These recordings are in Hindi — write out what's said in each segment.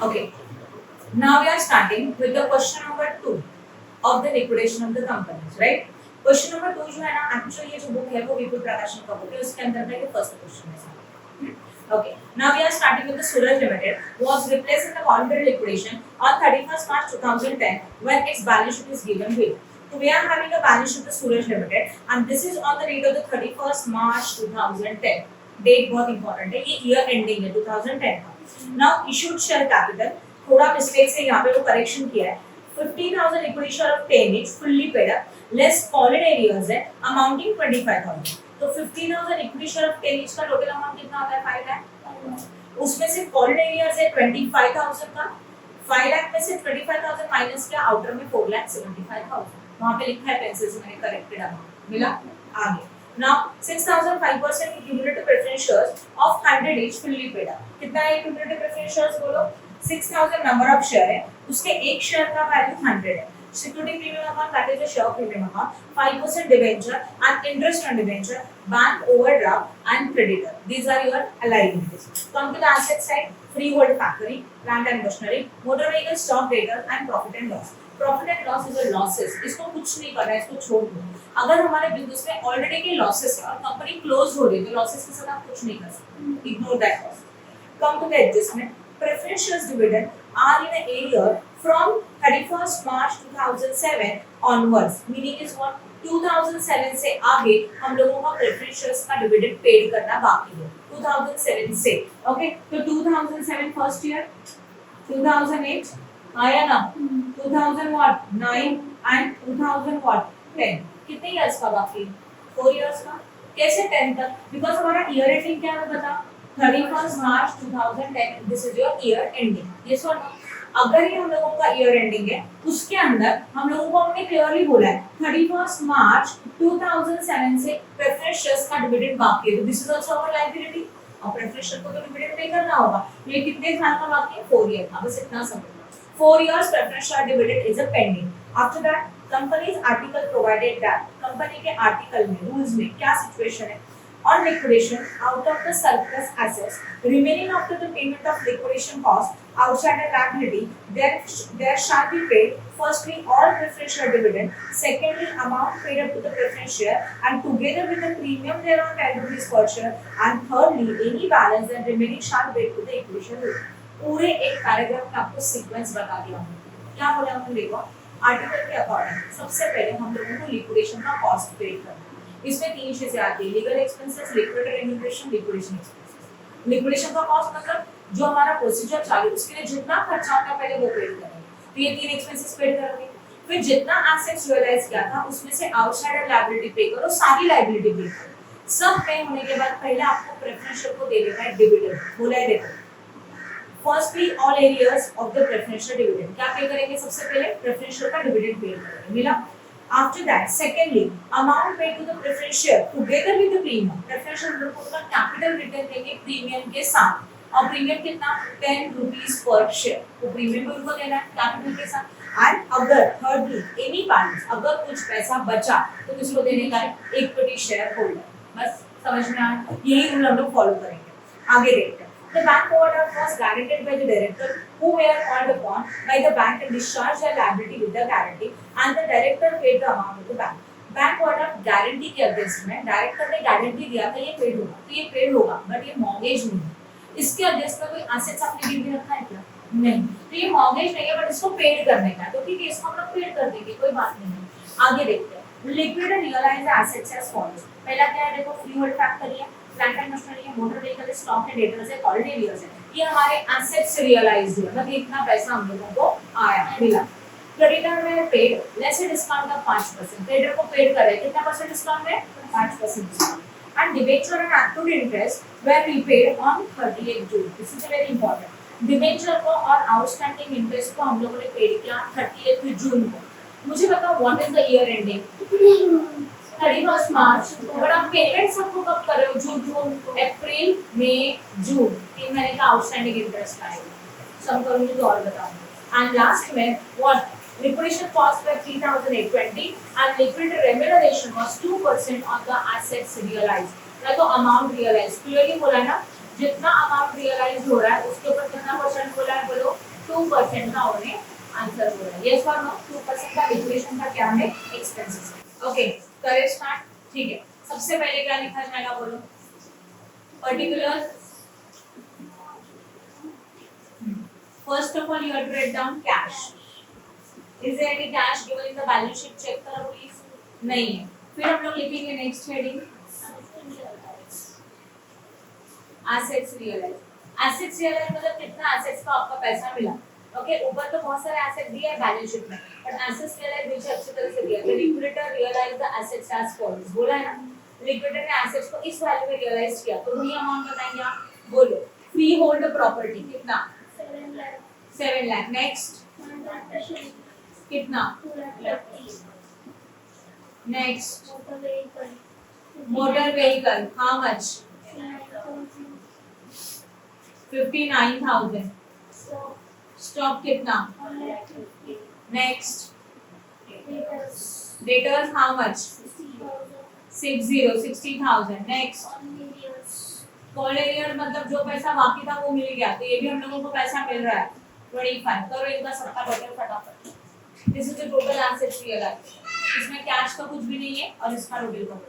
Okay. Now we are starting with the question number 2 of the liquidation of the companies, right? Question number 2 जो है ना, actually ये जो book है वो विपुल प्रकाशन का book है, उसके अंदर का ये first question है. Okay. Now we are starting with the Suraj Limited was replaced in the voluntary liquidation on 31st March 2010 when its balance sheet is given with. So we are having a balance sheet of Suraj Limited and this is on the date of the 31st March 2010. Date बहुत important है, ये year ending है 2010 का. Now issued share capital थोड़ा mistake से यहाँ पे वो correction किया है. 15,000 equity share of 10 each fully paid up less called arrears है amounting 25,000. तो 15,000 इक्विटी शेयर ऑफ 10 each का टोटल अमाउंट कितना होता है 5 लाख. उसमें से कॉल्ड एरियर्स है 25,000 का. 5 लाख में से 25,000 माइनस किया, आउटर में 4,75,000. वहां पे लिखा है पेंसिल से, मैंने करेक्टेड अमाउंट मिला. आगे now 6,005% cumulative preference shares of 100 each fully paid up. कितना है क्यूमुलेटिव प्रेफरेंस शेयर्स बोलो. 6,000 नंबर ऑफ शेयर है, उसके एक शेयर का वैल्यू 100 है. Security premium account, that is a share premium account, 5% debenture and interest on debenture, bank overdraft and creditor. These are your liabilities. Come to the asset side, freehold factory, plant and machinery, motor vehicle, stock debtor and profit and loss. Profit and loss is a losses. इसको कुछ नहीं करना है, इसको छोड़ दो. अगर हमारे बिजनेस में ऑलरेडी के लॉसेस है और कंपनी क्लोज हो रही है तो लॉसेस के साथ आप कुछ नहीं कर सकते. Ignore that loss. Come to the adjustment. Preferential dividend are in a year from 31st March 2007 onwards. Meaning is what? 2007 से आगे हम लोगों का preferentials का dividend paid करना बाकी है. 2007 से, okay? तो 2007 first year, 2008 आया ना? 2009 and 2010. कितने years का बाकी है? 4 years का. कैसे 10 तक? Because हमारा year ending क्या है बता? 31st March 2010. This is your year ending. Yes or no? अगर ये हम लोगों का ईयर एंडिंग है, उसके अंदर हम लोगों को हमने क्लियरली बोला है 31st मार्च 2007 से प्रेफरेंस शेयर्स का डिविडेंड बाकी है. तो this is also our liability. और प्रेफरेंस शेयर को तो डिविडेंड पे करना होगा. ये कितने साल का बाकी है? 4 ईयर का. बस इतना समझो. 4 years preference share dividend is a pending. After that companies article provided that company के आर्टिकल में रूल्स में क्या सिचुएशन है? On liquidation, out of the surplus assets remaining after the payment of liquidation cost outside the liability, there shall be paid firstly all preference share dividend, secondly amount paid up to the preference share, and together with the premium thereon 10 rupees per share, and thirdly any balance that remaining shall be paid to the equity share. पूरे एक पैराग्राफ में आपको सीक्वेंस बता दिया हमने. क्या बोला हमने? देखो आर्टिकल के अकॉर्डिंग सबसे पहले हम लोगों को लिक्विडेशन का कॉस्ट पे करना है. इसमें 3 चीजें आती है: legal expenses, liquidator remuneration, liquidation expenses. Liquidation का कॉस्ट मतलब जो हमारा प्रोसीजर चालू उसके लिए जितना खर्चा होता है पहले वो पेड करेंगे. तो ये 3 एक्सपेंसेस पेड करोगे. फिर जितना एसेट्स रियलाइज किया था उसमें से आउटसाइडर लायबिलिटी पे करो, सारी लायबिलिटी पे करो. सब पे होने के बाद पहले आपको प्रेफरेंस शेयर को दे देना है डिविडेंड. बोला है देखो, firstly all arrears of the preference share dividend. क्या पे करेंगे? सबसे पहले प्रेफरेंस शेयर का डिविडेंड पे करेंगे. मिला. After that, secondly, amount paid to the preference share together with the premium. Preference share को उसका capital return देंगे प्रीमियम के साथ. और प्रीमियम कितना? 10 rupees per share. तो प्रीमियम भी उनको देना है कैपिटल के साथ. And अगर thirdly any balance, अगर कुछ पैसा बचा तो किसको देने का है? Equity share holder. बस समझ में आया? यही रूल हम लोग फॉलो करेंगे. आगे देखते हैं. The bank overdraft was guaranteed by the director who were called upon by the bank and discharged their liability with the guarantee, and the director paid the amount to the bank. Bank overdraft guarantee के अगेंस्ट में डायरेक्टर ने गारंटी दिया था ये पेड होगा, तो ये पेड होगा, बट ये मॉर्गेज नहीं है. इसके अगेंस्ट में कोई एसेट्स आपने गिरवी रखा है क्या? नहीं. तो ये मॉर्गेज नहीं है, बट इसको पेड करने का है. तो ठीक है, इसको हम लोग पेड कर देंगे, कोई बात नहीं है. आगे देखते हैं. Liquid and realise assets as follows. पहला क्या है? देखो फ्रीहोल्ड फैक्टरी है, प्लांट एंड मशीनरी है, motor vehicle, stock and debtors है, कॉल्ड एरियर्स है. ये हमारे एसेट्स रियलाइज्ड है, मतलब इतना पैसा हम लोगों को आया मिला. क्रेडिटर में paid less discount of 5%. Creditor को पेड करे कितना परसेंट डिस्काउंट है? 5% discount. And debenture and active interest were repaid on 30 June. This is very important. Debenture को और आउटस्टैंडिंग इंटरेस्ट को हम लोगों ने पेड किया 30 जून को. मुझे बताओ what is the year ending? 31st March. But आप पेमेंट सबको कब कर रहे हो? जून, अप्रैल, मई, जून. 3 महीने का आउटस्टैंडिंग इंटरेस्ट आएगा. सम करूंगी तो और बताऊंगी. एंड लास्ट में what? Liquidation cost were 3,820 and liquid remuneration was 2% on the assets realized. या तो amount realized. क्लियरली बोला ना, जितना अमाउंट रियलाइज हो रहा है उसके ऊपर कितना परसेंट बोला है, बोलो 2% का उन्हें आंसर बोला है। यस और नो, 2% का लिक्विडेशन का क्या है, एक्सपेंसेस। ओके, करें स्टार्ट। ठीक है, सबसे पहले क्या लिखा जाएगा, बोलो particular. First of all you have to write down cash. Is there any cash given in the balance sheet, check करो प्लीज। नहीं है। फिर हम लोग लिखेंगे next heading assets realise. Assets realise मतलब कितना एसेट्स का आपका पैसा मिला। ओके, ऊपर तो बहुत सारे एसेट दिए हैं बैलेंस शीट में, बट एसेट्स रियलाइज नीचे अच्छी तरह से दिया है। Liquidator realise the assets as follows, बोला है ना। लिक्विडेटर ने एसेट्स को इस वैल्यू में रियलाइज किया, तो वही अमाउंट बताएंगे आप। बोलो फ्री होल्ड प्रॉपर्टी कितना, 7 लाख। नेक्स्ट कितना, next motor vehicle, how much, 59,000। Stock कितना, next debtors how much, 60,000। Next कॉलेरियर मतलब जो पैसा बाकी था वो मिल गया, तो ये भी हम लोगों को पैसा मिल रहा है। 25 करो इनका सबका टोटल फटाफट। This is the total assets realise. इसमें कैश का कुछ भी नहीं है और इसका टोटल करो।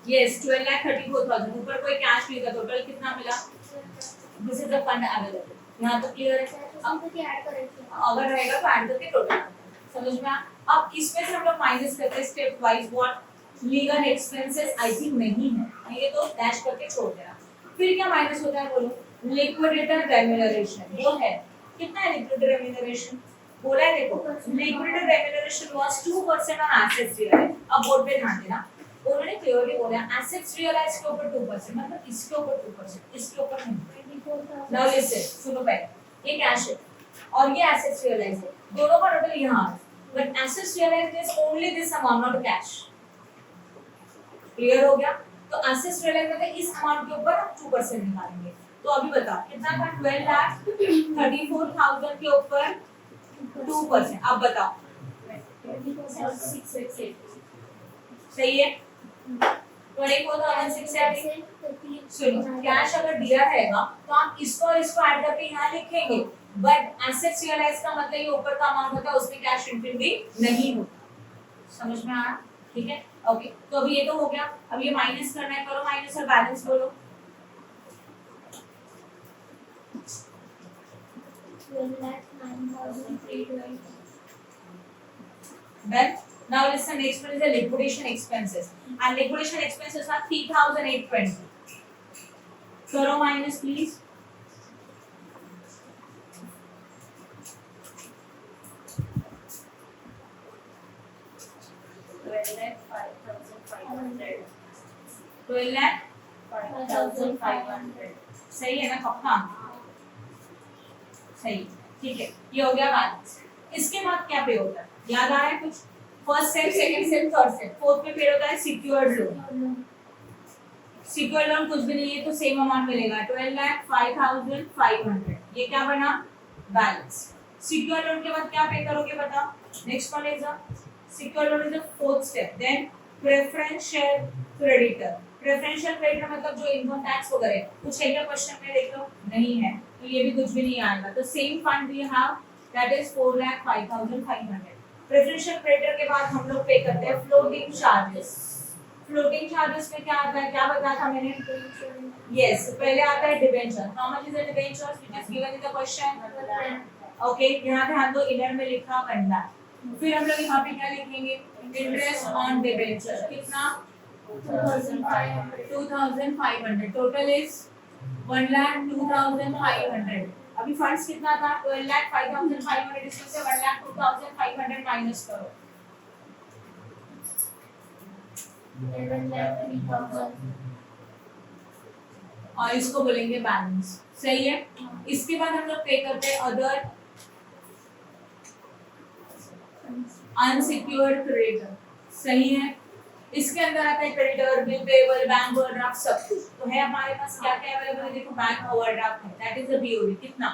यस 12,34,000। ऊपर कोई कैश नहीं था, टोटल कितना मिला, this is the fund available. यहाँ तो क्लियर है। अगर रहेगा तो ऐड करके टोटल समझ में आ। अब इसमें से हम लोग माइनस करते हैं step wise. What legal expenses I think नहीं है, ये तो डैश करके छोड़ देना। फिर क्या माइनस होता है, बोलो लिक्विडेटर रेम्यूनरेशन। वो है कितना है लिक्विडेटर रेम्यूनरेशन, बोला है देखो liquidator remuneration was 2% on assets realise. अब बोर्ड पे ध्यान देना, उन्होंने क्लियरली बोला एसेट्स रियलाइज के ऊपर 2%, मतलब इसके ऊपर 2%, इसके ऊपर नहीं। नाउ लिसन, सुनो पहले, ये कैश है और ये एसेट्स रियलाइज है, दोनों का टोटल यहाँ है, but assets realise is only this amount, not cash. Clear हो गया। तो एसेट्स रियलाइज मतलब इस अमाउंट के ऊपर 2% निकालेंगे। तो अभी बता कितना था, 12,34,000 के ऊपर 2%। अब बताओ सही है, 24,680। सुनो, कैश अगर दिया रहेगा तो आप इसको और इसको ऐड करके यहाँ लिखेंगे, बट एसेट्स रियलाइज का मतलब ये ऊपर का अमाउंट होता है, उसमें कैश इंक्लूड नहीं होता। समझ में आ रहा, ठीक है। ओके, तो अभी ये तो हो गया। अब ये माइनस करना है, करो माइनस और बैलेंस बोलो। 12,09,320। Done. Now listen, next one is the liquidation expenses, and liquidation expenses are 3,820. करो minus please. ट्वेल्व लाख 5,500। सही है ना पक्का, सही, ठीक है। ये हो गया बैलेंस। इसके बाद क्या पे होता है, याद आ रहा है कुछ? First set, second set, third set, fourth पे पे होता है सिक्योर्ड लोन। सिक्योर्ड लोन कुछ भी नहीं है तो सेम अमाउंट मिलेगा, 12,05,500। ये क्या बना, बैलेंस। सिक्योर्ड लोन के बाद क्या पे करोगे बताओ। Next one is secured loan is the fourth step. Then preferential creditor. Preferential creditor मतलब जो इनकम टैक्स वगैरह कुछ है क्या क्वेश्चन में, देख लो नहीं है तो ये भी कुछ भी नहीं आएगा। तो same fund we have, that is 4,05,500। Preferential creditor के बाद हम लोग पे करते हैं फ्लोटिंग चार्जेस। फ्लोटिंग चार्जेस में क्या आता है, क्या बताया था मैंने? यस, पहले आता है debenture. How much is the debenture which is given in the question? Okay, यहां ध्यान दो, इनर में लिखा 1 लाख। फिर हम लोग यहाँ पे क्या लिखेंगे, इंटरेस्ट ऑन डिबेंचर कितना, 2,500। Total is 1,02,500। अभी फंड्स कितना था, 12,05,500। इसमें से 1,02,500 माइनस करो, 11,03,000 और इसको बोलेंगे बैलेंस। सही है। इसके बाद हम लोग पे करते हैं अदर अनसिक्योर्ड क्रेडिटर। सही है। इसके अंदर आता है creditor, bill payable, bank overdraft, सब कुछ। तो है हमारे पास क्या क्या अवेलेबल है, देखो बैंक ओवरड्राफ्ट है, दैट इज द बीओडी। कितना,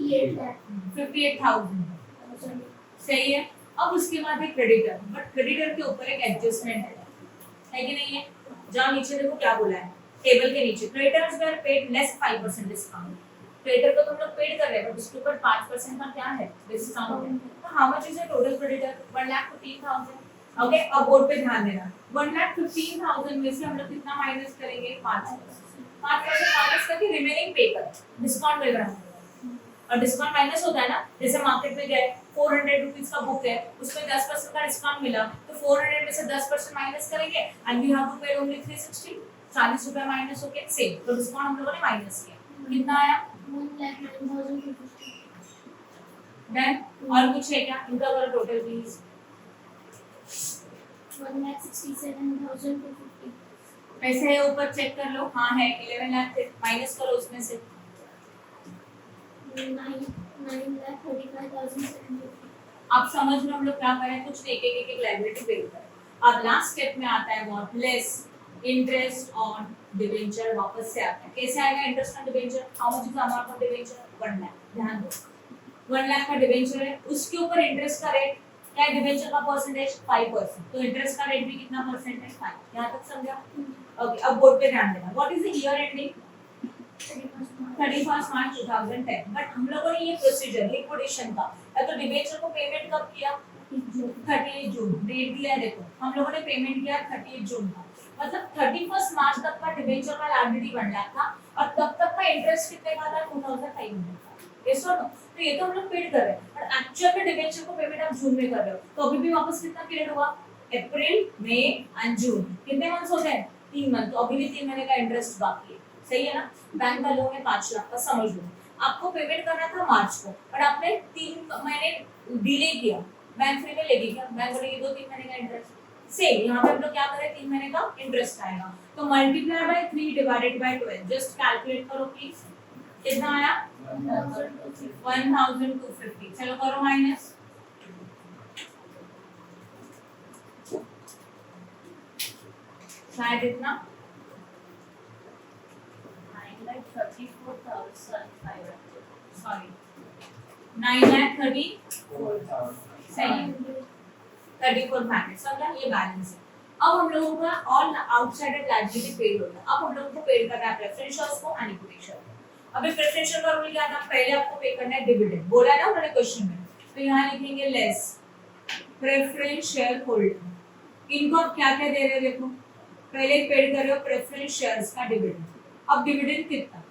58,000 सही है। अब उसके बाद है क्रेडिटर, बट क्रेडिटर के ऊपर एक एडजस्टमेंट है कि नहीं है? जहाँ नीचे देखो क्या बोला है टेबल के नीचे, creditors were paid less 5% discount. Creditor को तुम लोग पेड कर रहे हैं बट उसके ऊपर 5% का क्या है डिस्काउंट है। तो how much is the total creditor? 1,15,000। Okay, अब बोर्ड पे ध्यान देना, 1,15,000 में से हम लोग कितना माइनस करेंगे? 5% माइनस करके रिमेनिंग पे कर, डिस्काउंट मिल रहा है और डिस्काउंट माइनस होता है ना, जैसे मार्केट में गए 400 रुपीस का बुक है, उसमें 10% का डिस्काउंट मिला तो 400 में से 10% माइनस करेंगे एंड वी हैव टू पे ओनली 360, 40 रुपए माइनस होके सेम, तो डिस्काउंट हम लोगों ने माइनस किया, कितना आया? 1,09,250। देन और कुछ है क्या? इनका करो टोटल प्लीज। 1,67,250 पैसे है ऊपर चेक कर लो, हाँ है 11 लाख माइनस करो उसमें से 9,35,750। आप समझ लो हम लोग क्या करें, कुछ एक एक एक लायबिलिटी पे करें। अब लास्ट स्टेप में आता है what? Less interest on debenture. वापस से आता है, कैसे आएगा interest on debenture? How much is the amount of debenture? 1 lakh. ध्यान दो 1 लाख का डिबेंचर है, उसके ऊपर इंटरेस्ट का रेट क्या है? डिबेंचर का परसेंटेज 5%, तो इंटरेस्ट का रेट भी कितना परसेंट है? 5। यहां तक समझा? ओके, अब बोर्ड पे ध्यान देना, what is the year ending? 31 March 2010। But हम लोगों ने ये प्रोसीजर लिक्विडेशन का या तो डिबेंचर को पेमेंट कब किया? 30 जून। डेट दिया है देखो, हम लोगों ने पेमेंट किया 30 जून का, मतलब 31 मार्च तक का डिबेंचर का लायबिलिटी 1 लाख था और तब तक का इंटरेस्ट कितने का था? 2500 का। ये सुनो, तो ये तो हम लोग पेड कर रहे हैं और एक्चुअल में डिबेंचर को पेमेंट आप जून में कर रहे हो, तो अभी भी वापस कितना पीरियड हुआ? अप्रैल, मई एंड जून। कितने मंथ्स हो गए? 3 मंथ, तो अभी भी 3 महीने का इंटरेस्ट बाकी है। सही है ना? बैंक का लोन है 5 लाख का, समझ लो आपको पेमेंट करना था मार्च को और आपने 3 महीने डिले किया, बैंक फ्री में लेगी क्या? बैंक बोलेगी 2-3 महीने का इंटरेस्ट। सेम यहाँ पे हम लोग क्या करें? 3 महीने का इंटरेस्ट आएगा, तो multiply by 3 divided by 12, just calculate करो प्लीज, कितना आया? 1,250। चलो करो माइनस, शायद इतना 9,34,500 सही, 34,500 समझा? ये बैलेंस है। अब हम लोगों का ऑल आउटसाइडेड लायबिलिटी पेड हो गया। अब हम लोगों को पेड करना है प्रेफरेंस शेयर्स को एंड इक्विटी शेयर को। अभी प्रेफरेंस शेयर का रूल क्या था? पहले आपको पे करना है डिविडेंड, बोला है ना उन्होंने क्वेश्चन में, तो यहाँ लिखेंगे लेस प्रेफरेंस शेयर होल्डर। इनको आप क्या क्या दे रहे हो देखो, पहले पेड कर रहे हो प्रेफरेंस शेयर्स का डिविडेंड। अब डिविडेंड कितना,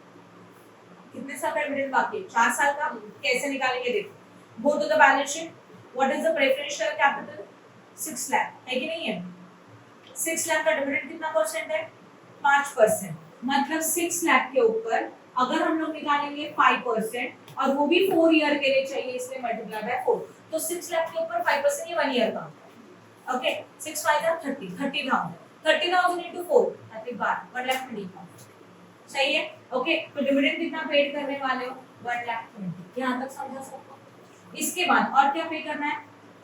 कितने साल का डिविडेंड बाकी है? 4 साल का। कैसे निकालेंगे देखो, go to the balance sheet, what is the preference share capital? 6 lakh है कि नहीं है? 6 लाख का डिविडेंड कितना परसेंट है? 5%, मतलब 6 लाख के ऊपर अगर हम लोग निकालेंगे 5% और वो भी 4 ईयर के लिए चाहिए, इसलिए मल्टीप्लाई बाय 4, तो 6 लाख के ऊपर 5% ये 1 ईयर का। ओके, 6 5 30, 30,000 into 4 30 बार 1,20,000। सही है? ओके, तो डिविडेंड कितना पेड करने वाले हो? 1,20,000। यहाँ तक समझा सबको? इसके बाद और क्या पे करना है?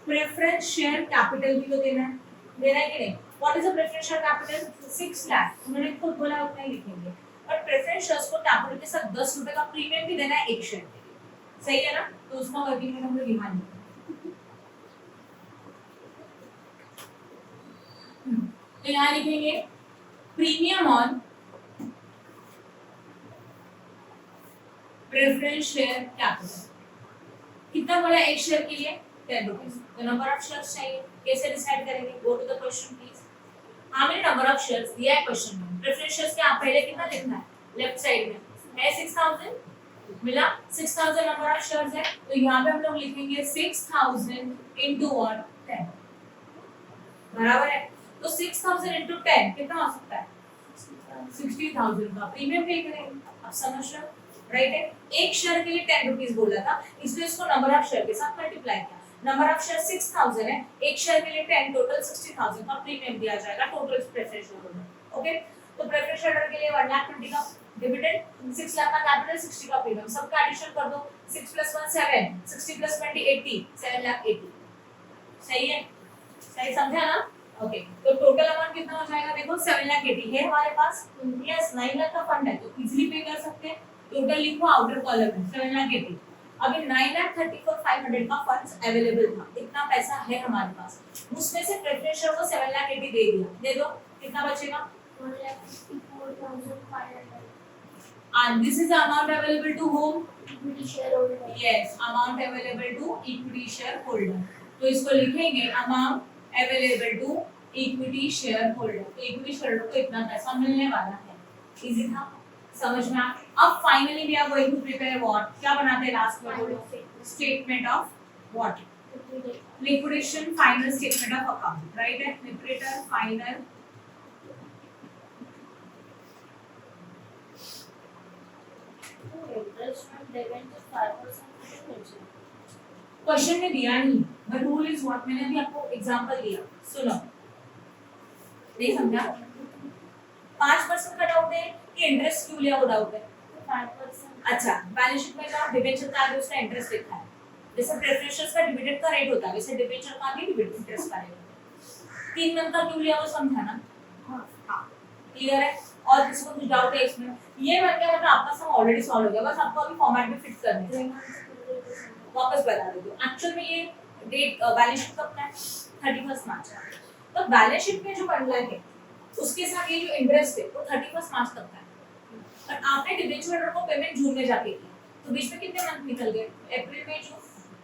प्रेफरेंस शेयर कैपिटल भी तो देना है कि नहीं? What is the preference share capital? 6 lakh. उन्होंने खुद बोला उतना ही लिखेंगे, और प्रेफरेंस शेयर्स को कैपिटल के साथ 10 रुपए का प्रीमियम भी देना है एक शेयर के लिए। सही है ना? तो उसका वर्किंग में हम लोग यहाँ लिखेंगे, तो यहाँ लिखेंगे premium on preference share capital. कितना बोला एक शेयर के लिए? 10 रुपीज। तो नंबर ऑफ शेयर्स चाहिए, कैसे डिसाइड करेंगे? Go to the question please. How many number of shares दिया है क्वेश्चन में? प्रेफरेंस शेयर्स के आप पहले कितना लिखना है? लेफ्ट साइड में है 6000 मिला, 6000 नंबर ऑफ शेयर्स है, तो यहाँ पे हम लोग लिखेंगे 6000 into what? 10 बराबर है। तो 6000 into 10 कितना हो सकता है? 60,000 का प्रीमियम पे करेंगे। अब समझ रहे हो? राइट है? एक शेयर के लिए 10 रुपीस बोला था, इसलिए इसको नंबर ऑफ शेयर के साथ मल्टीप्लाई किया। नंबर ऑफ शेयर 6000 है, एक शेयर के लिए 10, टोटल 60,000 का प्रीमियम दिया जाएगा टोटल प्रेफरेंस शेयर। ओके, तो प्रेफरेंस शेयर के लिए 1,20,000 का डिविडेंड, 6 लाख का कैपिटल, 60 का प्रीमियम, सबका एडिशन कर दो। 6 + 1 7, 60 + 20 80, 7,80,000। सही है? सही समझा ना? ओके, तो टोटल अमाउंट कितना हो जाएगा देखो? 7,80,000 है हमारे पास। यस, 9 लाख का फंड है तो इजीली पे कर सकते हैं। टोटल लिखो आउटर कॉलम में 7,80,000, अभी 9,34,500 का फंड्स अवेलेबल था, इतना पैसा है हमारे पास, उसमें से प्रेफरेंशियल को 7,80,000 दे दिया, दे दो, कितना बचेगा? 1,54,500 and this is the amount available to whom? equity shareholder. yes, amount available to equity shareholder, तो इसको लिखेंगे amount available to equity shareholder, तो equity shareholder को इतना पैसा मिलने वाला है, इजी था, समझ में आ? अब finally we are going to prepare what, क्या बनाते हैं लास्ट में बोलो? Statement of what? Liquidation final statement of account, right है? लिक्विडेटर फाइनल क्वेश्चन में दिया नहीं, बट रूल इज व्हाट, मैंने अभी आपको एग्जांपल दिया, सुनो, नहीं समझा? 5% का डाउट है कि इंटरेस्ट क्यों लिया वो डाउट है? 5%. अच्छा, बैलेंस शीट में जो डिबेंचर का आगे उसका इंटरेस्ट लिखा है, जैसे प्रेफरेंशियल्स का डिविडेंड का रेट होता है वैसे डिबेंचर का भी डिविडेंड इंटरेस्ट का रेट होता है। 3 मंथ का क्यों लिया वो समझा ना? हाँ. क्लियर है? और किसी को कुछ डाउट है इसमें? ये बन गया, मतलब आपका सम ऑलरेडी सॉल्व हो गया, बस आपको अभी फॉर्मेट में फिट करना है, वापस बता देती हूँ। एक्चुअल में ये डेट बैलेंस शीट कब है? 31 मार्च। तो बैलेंस शीट में जो बंडल है उसके साथ ये जो इंटरेस्ट है वो 31 मार्च तक का है, और आपने डिबेंचर को पेमेंट जून में जाके किया, तो बीच में कितने मंथ निकल गए? अप्रैल में जून,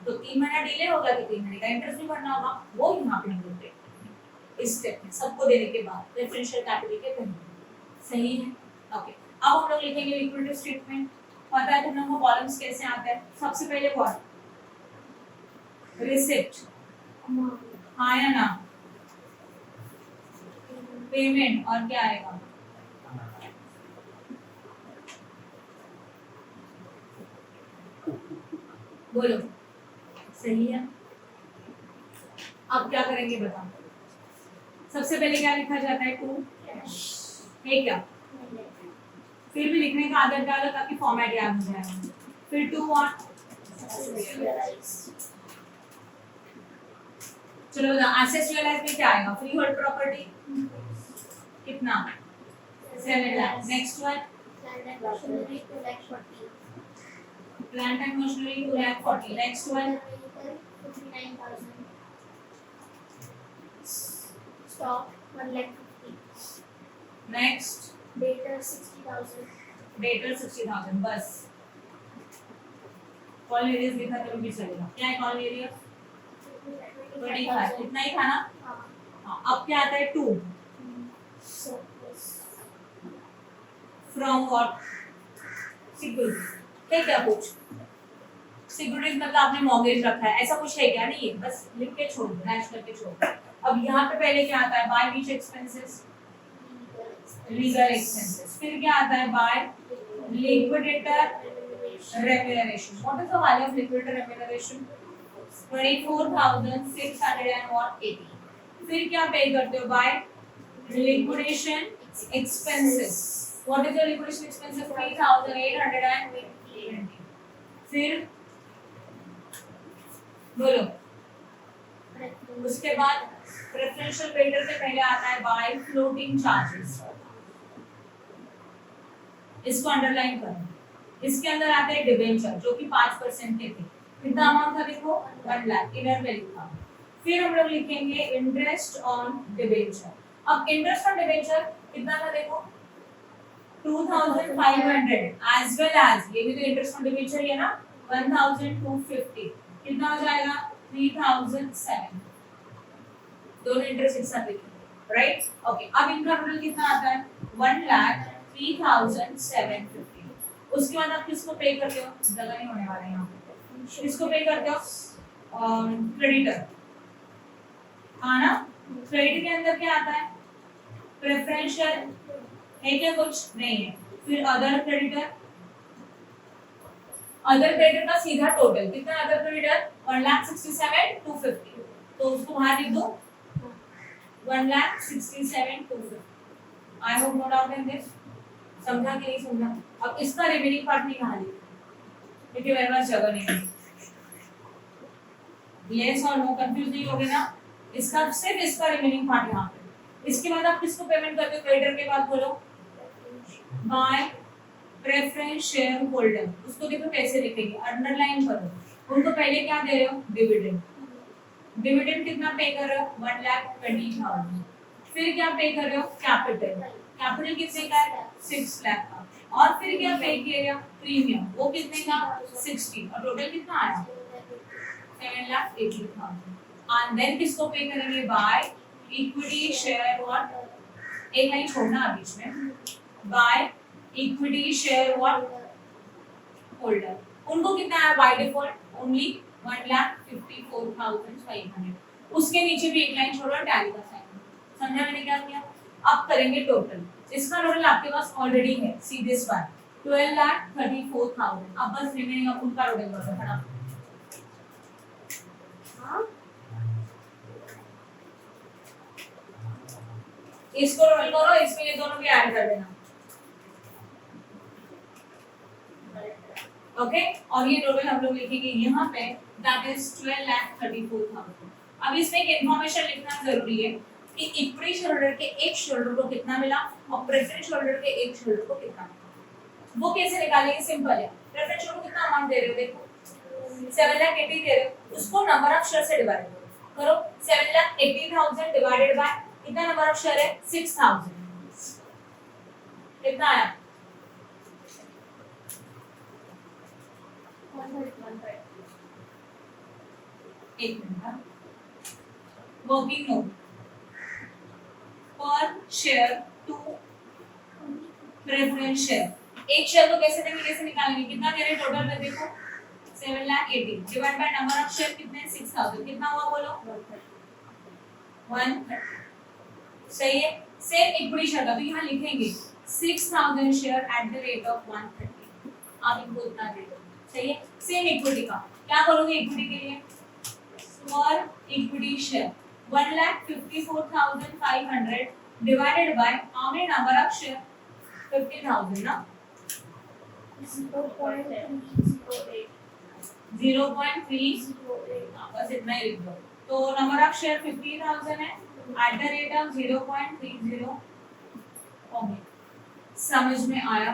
तो 3 महीना डिले होगा, तो 3 महीने का इंटरेस्ट भी भरना होगा, वो यहाँ पे निकलते इस स्टेप में सबको देने के बाद प्रेफरेंशियल कैपिटल के पहले, सही है? ओके, अब हम लोग लिखेंगे लिक्विडिटी स्टेटमेंट। पता है तुम लोगों को कॉलम्स कैसे आते हैं? सबसे पहले व्हाट? रिसिप्ट, हाँ या ना? पेमेंट, और क्या आएगा? बोलो, सही है? अब क्या करेंगे बताओ? सबसे पहले क्या लिखा जाता है? टू है क्या? फिर भी लिखने का आदत डालो ताकि फॉर्मेट याद हो जाए। फिर टू व्हाट? चलो बताओ, एसेट्स रियलाइज में क्या आएगा? फ्री होल्ड प्रॉपर्टी कितना? 7 lakh. Next one plant and machinery 2,40,000। Next one 59,000. Stock 1,50,000. Next Data 60,000. Debtor 60,000। बस कॉल एरियाज लिखा तो भी चलेगा। क्या है कॉल एरिया? 25, इतना ही था ना? हाँ, अब क्या आता है? 2 फ्रॉम व्हाट? सिक्योरिटी। क्या कुछ सिक्योरिटीज मतलब आपने मॉर्गेज रखा है, ऐसा कुछ है क्या? नहीं है, बस लिख के छोड़ दो, डैश करके छोड़ दो। अब यहाँ पे पहले क्या आता है? By which expenses? Legal expenses. फिर क्या आता है? By liquidator remuneration. What is the value of liquidator remuneration? 24,680। फिर क्या पे करते हो? By liquidation expenses. What is your liquidation expenses? 3,820। फिर बोलो, उसके बाद प्रेफरेंशियल पेयर से पहले आता है बाय फ्लोटिंग चार्जेस, इसको अंडरलाइन करो। इसके अंदर आते हैं डिबेंचर जो कि 5% के थे, कितना अमाउंट था देखो? 1 लाख, इधर पे लिखा। फिर हम लोग लिखेंगे इंटरेस्ट ऑन डिबेंचर। अब इंटरेस्ट ऑन डिबेंचर कितना था देखो? 2,500 एज वेल एज ये भी तो इंटरेस्ट ऑन डिबेंचर ही है ना, 1,250। कितना हो जाएगा? 3,007। दोनों इंटरेस्ट एक साथ लिखेंगे, राइट? ओके, अब इनका टोटल कितना आता है? 1,03,750। उसके बाद आप किसको पे करते हो? जगह नहीं होने वाला है यहाँ पे, किसको पे करते हो? क्रेडिटर, हाँ ना? क्रेडिट के अंदर क्या आता है? प्रेफरेंशियल है क्या? कुछ नहीं है। फिर अदर क्रेडिटर, अदर क्रेडिटर का सीधा टोटल कितना? अदर क्रेडिटर 1,67,250, तो उसको वहां लिख दो 1,67,250। I hope no doubt in this. समझा कि नहीं समझा? अब इसका रिमेनिंग पार्ट नहीं कहा लिखा क्योंकि मेरे पास जगह नहीं है। यस और नो कंफ्यूज नहीं होगे ना? इसका सिर्फ इसका रिमेनिंग पार्ट यहाँ पे। इसके बाद आप किसको पेमेंट करते हो? क्रेडिटर के बाद बोलो बाय प्रेफरेंस शेयर होल्डर, उसको देखो कैसे लिखेंगे, अंडरलाइन करो। उनको पहले क्या दे रहे हो, डिविडेंड। डिविडेंड कितना पे कर रहे हो, 1,20,000। फिर क्या पे कर रहे हो, कैपिटल। कैपिटल कितने का है, 6 लाख का। और फिर क्या पे किया, प्रीमियम, वो कितने का, 60। और टोटल कितना आया, 7,80,000। एंड देन किसको पे करेंगे, बाय इक्विटी शेयर व्हाट, एक लाइन छोड़ना बीच में, by equity share what holder. उनको कितना है बाय डिफॉल्ट, ओनली 1,54,500। उसके नीचे भी एक लाइन छोड़ो, टैली का साइन। समझा मैंने क्या किया। अब करेंगे टोटल। इसका टोटल आपके पास ऑलरेडी है, सी दिस वन 12,34,000। अब बस रिमेनिंग अब उनका टोटल करो फटाफट। इसको रोल करो, इसमें ये दोनों भी ऐड कर देना। ओके और ये टोटल हम लोग लिखेंगे यहाँ पे, दैट इज 12,34,000। अब इसमें एक इंफॉर्मेशन लिखना जरूरी है कि इक्विटी शेयरहोल्डर के एक शेयरहोल्डर को कितना मिला और प्रेफरेंस शेयरहोल्डर के एक शेयरहोल्डर को कितना मिला। वो कैसे निकालेंगे, सिंपल है। प्रेफरेंस शेयरहोल्डर को कितना अमाउंट दे रहे हो, देखो 7,80,000 दे रहे हो, उसको नंबर ऑफ शेयर से डिवाइड करो। 7,80,000 डिवाइडेड बाय कितना नंबर ऑफ शेयर है, 6,000। कितना आया, 1.15। एक मिनट। वर्किंग नोट पर शेयर टू प्रेफरेंस शेयर। एक शेयर को कैसे देंगे, कैसे निकालेंगे, कितना दे रहे हैं टोटल में, देखो 7,80,000 divide by number of share कितने, 6,000। कितना हुआ बोलो, 130। सही है। सेम इक्विटी शेयर का तो यहाँ लिखेंगे 6,000 share at the rate of 130। आप इनको इतना दे दो, सही है। सेम इक्विटी का क्या करोगे, इक्विटी के लिए for equity share 1,54,500 divided by how many number of share, 50,000 ना, 0.308। 0.308। बस इतना ही लिख दो। तो नंबर ऑफ शेयर 50,000 है at the rate of 0.30। Okay समझ में आया,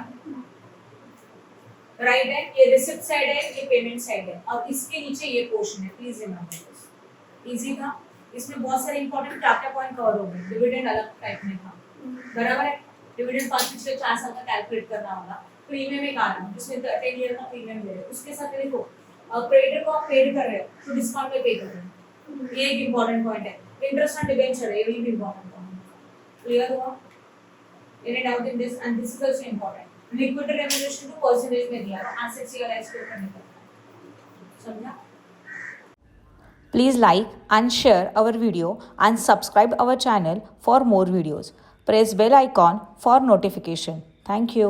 राइट है। ये रिसिप्ट साइड है, ये पेमेंट साइड है और इसके नीचे ये पोर्शन है। प्लीज रिमेंबर, इजी था। इसमें बहुत सारे इंपॉर्टेंट क्या पॉइंट कवर हो गए। डिविडेंड अलग टाइप में था, बराबर है। डिविडेंड पिछले 4 साल का कैलकुलेट करना होगा। प्रीमियम एक आ रहा है जिसमें 10 ईयर का प्रीमियम दे रहे हो, उसके साथ देखो क्रेडिटर को आप पेड कर रहे हो तो डिस्काउंट पे पे कर रहे हो, ये एक इंपॉर्टेंट पॉइंट है। इंटरेस्ट ऑन डिबेंचर है, ये भी इंपॉर्टेंट पॉइंट है। क्लियर हुआ, any doubt in this, and this is also important. Liquidity remuneration को परसेंटेज में दिया है, एसेट्स या लायबिलिटीज करने का, समझा। Please like and share our video and subscribe our channel for more videos. Press bell icon for notification. Thank you.